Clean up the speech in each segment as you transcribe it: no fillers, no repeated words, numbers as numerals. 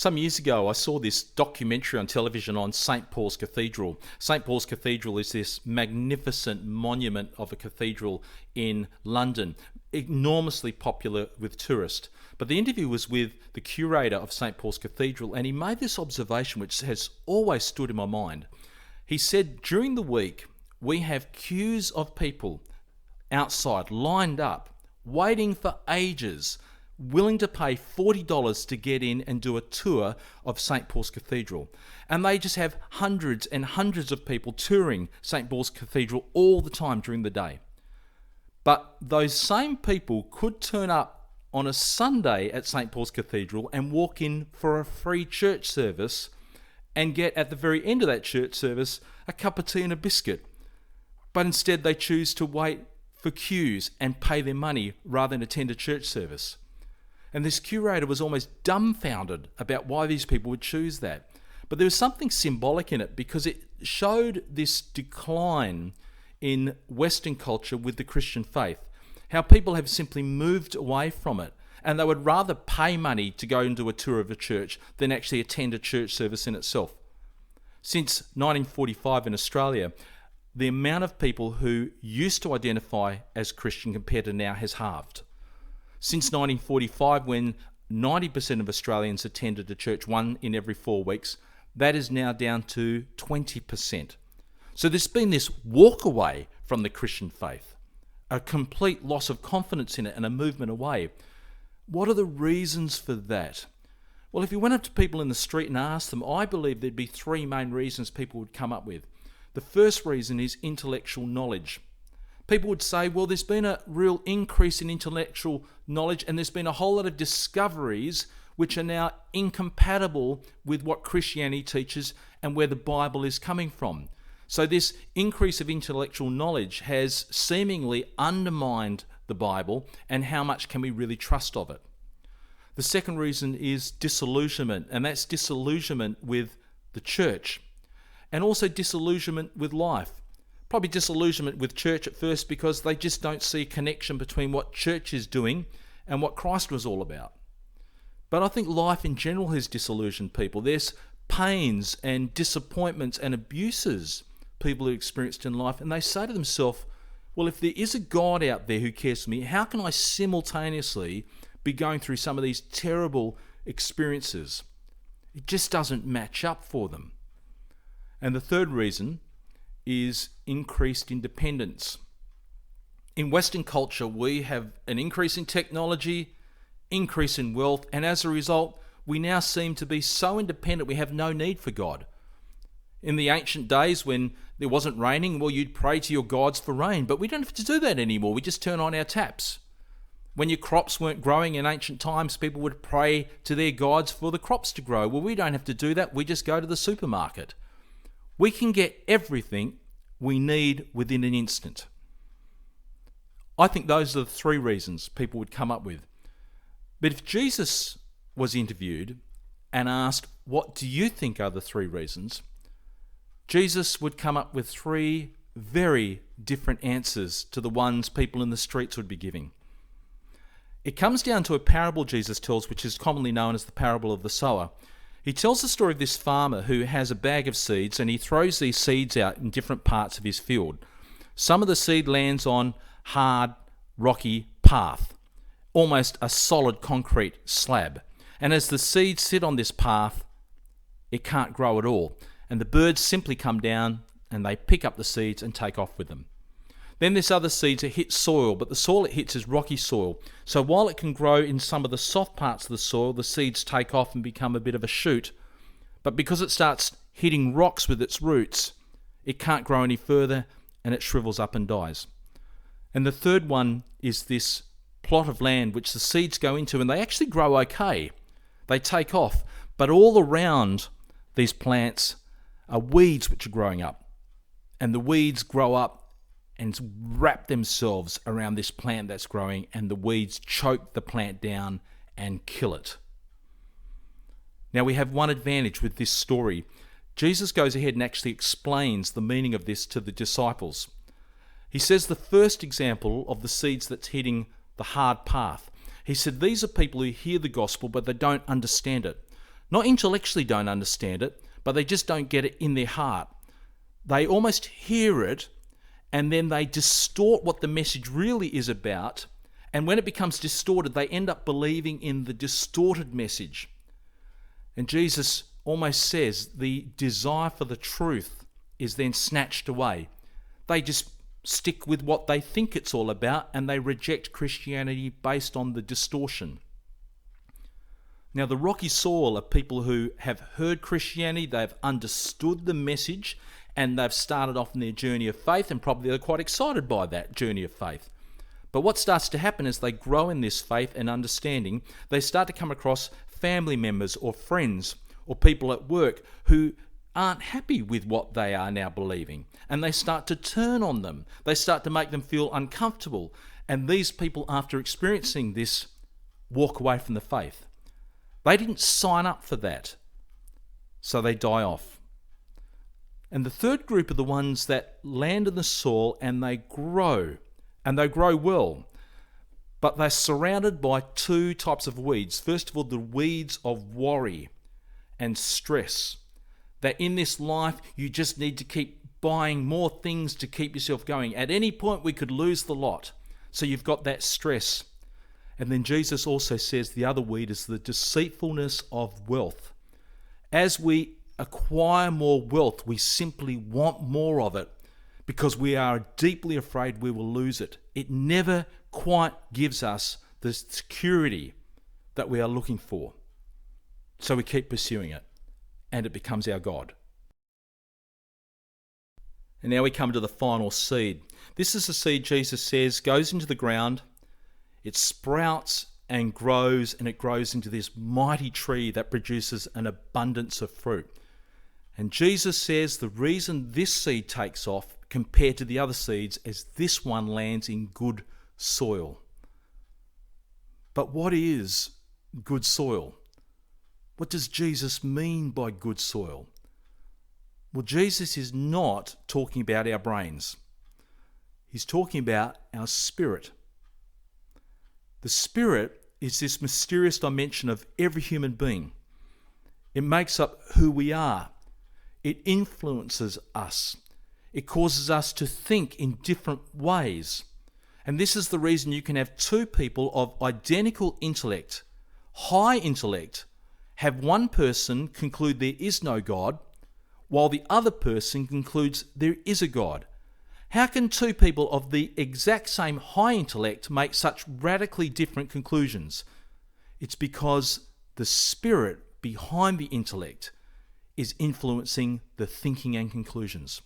Some years ago, I saw this documentary on television on St. Paul's Cathedral. St. Paul's Cathedral is this magnificent monument of a cathedral in London, enormously popular with tourists. But the interview was with the curator of St. Paul's Cathedral, and he made this observation which has always stood in my mind. He said, during the week, we have queues of people outside, lined up, waiting for ages, willing to pay $40 to get in and do a tour of St. Paul's Cathedral. And they just have hundreds and hundreds of people touring St. Paul's Cathedral all the time during the day. But those same people could turn up on a Sunday at St. Paul's Cathedral and walk in for a free church service and get at the very end of that church service a cup of tea and a biscuit. But instead they choose to wait for queues and pay their money rather than attend a church service. And this curator was almost dumbfounded about why these people would choose that. But there was something symbolic in it because it showed this decline in Western culture with the Christian faith, how people have simply moved away from it, and they would rather pay money to go and do a tour of a church than actually attend a church service in itself. Since 1945 in Australia, the amount of people who used to identify as Christian compared to now has halved. Since 1945, when 90% of Australians attended a church one in every 4 weeks, that is now down to 20%. So there's been this walk away from the Christian faith, a complete loss of confidence in it and a movement away. What are the reasons for that? Well, if you went up to people in the street and asked them, I believe there'd be three main reasons people would come up with. The first reason is intellectual knowledge. People would say, well, there's been a real increase in intellectual knowledge and there's been a whole lot of discoveries which are now incompatible with what Christianity teaches and where the Bible is coming from. So this increase of intellectual knowledge has seemingly undermined the Bible, and how much can we really trust of it? The second reason is disillusionment, and that's disillusionment with the church and also disillusionment with life. Probably disillusionment with church at first because they just don't see a connection between what church is doing and what Christ was all about. But I think life in general has disillusioned people. There's pains and disappointments and abuses people have experienced in life, and they say to themselves, well, if there is a God out there who cares for me, how can I simultaneously be going through some of these terrible experiences? It just doesn't match up for them. And the third reason is increased independence. In Western culture, we have an increase in technology, increase in wealth, and as a result, we now seem to be so independent we have no need for God. In the ancient days when there wasn't raining, well, you'd pray to your gods for rain, but we don't have to do that anymore. We just turn on our taps. When your crops weren't growing in ancient times, people would pray to their gods for the crops to grow. Well, we don't have to do that. We just go to the supermarket. We can get everything we need within an instant. I think those are the three reasons people would come up with. But if Jesus was interviewed and asked, what do you think are the three reasons? Jesus would come up with three very different answers to the ones people in the streets would be giving. It comes down to a parable Jesus tells, which is commonly known as the parable of the sower. He tells the story of this farmer who has a bag of seeds and he throws these seeds out in different parts of his field. Some of the seed lands on hard, rocky path, almost a solid concrete slab. And as the seeds sit on this path, it can't grow at all. And the birds simply come down and they pick up the seeds and take off with them. Then there's other seeds that hit soil, but the soil it hits is rocky soil. So while it can grow in some of the soft parts of the soil, the seeds take off and become a bit of a shoot. But because it starts hitting rocks with its roots, it can't grow any further and it shrivels up and dies. And the third one is this plot of land which the seeds go into, and they actually grow okay. They take off, but all around these plants are weeds which are growing up. And the weeds grow up and wrap themselves around this plant that's growing, and the weeds choke the plant down and kill it. Now we have one advantage with this story. Jesus goes ahead and actually explains the meaning of this to the disciples. He says the first example of the seeds that's hitting the hard path. He said these are people who hear the gospel but they don't understand it. not intellectually don't understand it, but they just don't get it in their heart. They almost hear it, and then they distort what the message really is about. And when it becomes distorted, they end up believing in the distorted message. And Jesus almost says the desire for the truth is then snatched away. They just stick with what they think it's all about, and they reject Christianity based on the distortion. Now, the rocky soil are people who have heard Christianity, they've understood the message, and they've started off in their journey of faith, and probably they're quite excited by that journey of faith. But what starts to happen as they grow in this faith and understanding, they start to come across family members or friends or people at work who aren't happy with what they are now believing, and they start to turn on them. They start to make them feel uncomfortable, and these people, after experiencing this, walk away from the faith. They didn't sign up for that, so they die off. And the third group are the ones that land in the soil and they grow well. But they're surrounded by two types of weeds. First of all, the weeds of worry and stress. That in this life, you just need to keep buying more things to keep yourself going. At any point, we could lose the lot. So you've got that stress. And then Jesus also says the other weed is the deceitfulness of wealth. As we acquire more wealth, we simply want more of it because we are deeply afraid we will lose it. It never quite gives us the security that we are looking for. So we keep pursuing it, and it becomes our God. And now we come to the final seed. This is the seed Jesus says goes into the ground. It sprouts and it grows into this mighty tree that produces an abundance of fruit. And Jesus says the reason this seed takes off compared to the other seeds is this one lands in good soil. But what is good soil? What does Jesus mean by good soil? Well, Jesus is not talking about our brains. He's talking about our spirit. The spirit is this mysterious dimension of every human being. It makes up who we are. It influences us. It causes us to think in different ways. And this is the reason you can have two people of identical intellect, high intellect, have one person conclude there is no God, while the other person concludes there is a God. How can two people of the exact same high intellect make such radically different conclusions? It's because the spirit behind the intellect is influencing the thinking and conclusions.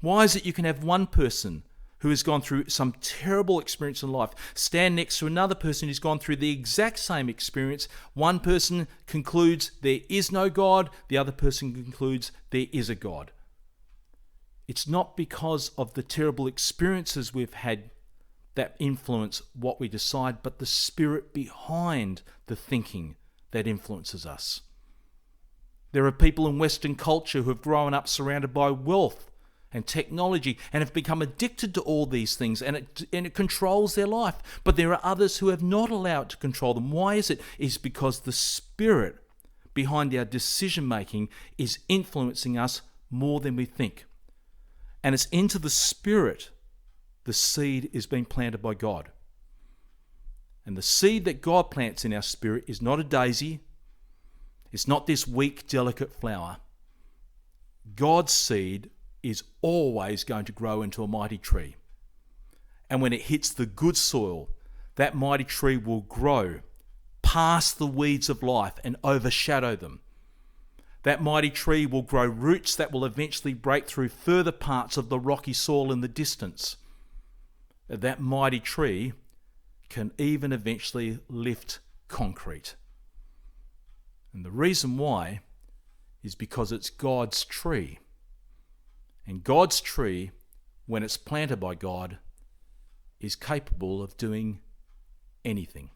Why is it you can have one person who has gone through some terrible experience in life stand next to another person who's gone through the exact same experience? One person concludes there is no God, the other person concludes there is a God. It's not because of the terrible experiences we've had that influence what we decide, but the spirit behind the thinking that influences us. There are people in Western culture who have grown up surrounded by wealth and technology and have become addicted to all these things, and it controls their life. But there are others who have not allowed it to control them. Why is it? It's because the spirit behind our decision making is influencing us more than we think. And it's into the spirit the seed is being planted by God. And the seed that God plants in our spirit is not a daisy. It's not this weak, delicate flower. God's seed is always going to grow into a mighty tree. And when it hits the good soil, that mighty tree will grow past the weeds of life and overshadow them. That mighty tree will grow roots that will eventually break through further parts of the rocky soil in the distance. That mighty tree can even eventually lift concrete. And the reason why is because it's God's tree. And God's tree, when it's planted by God, is capable of doing anything.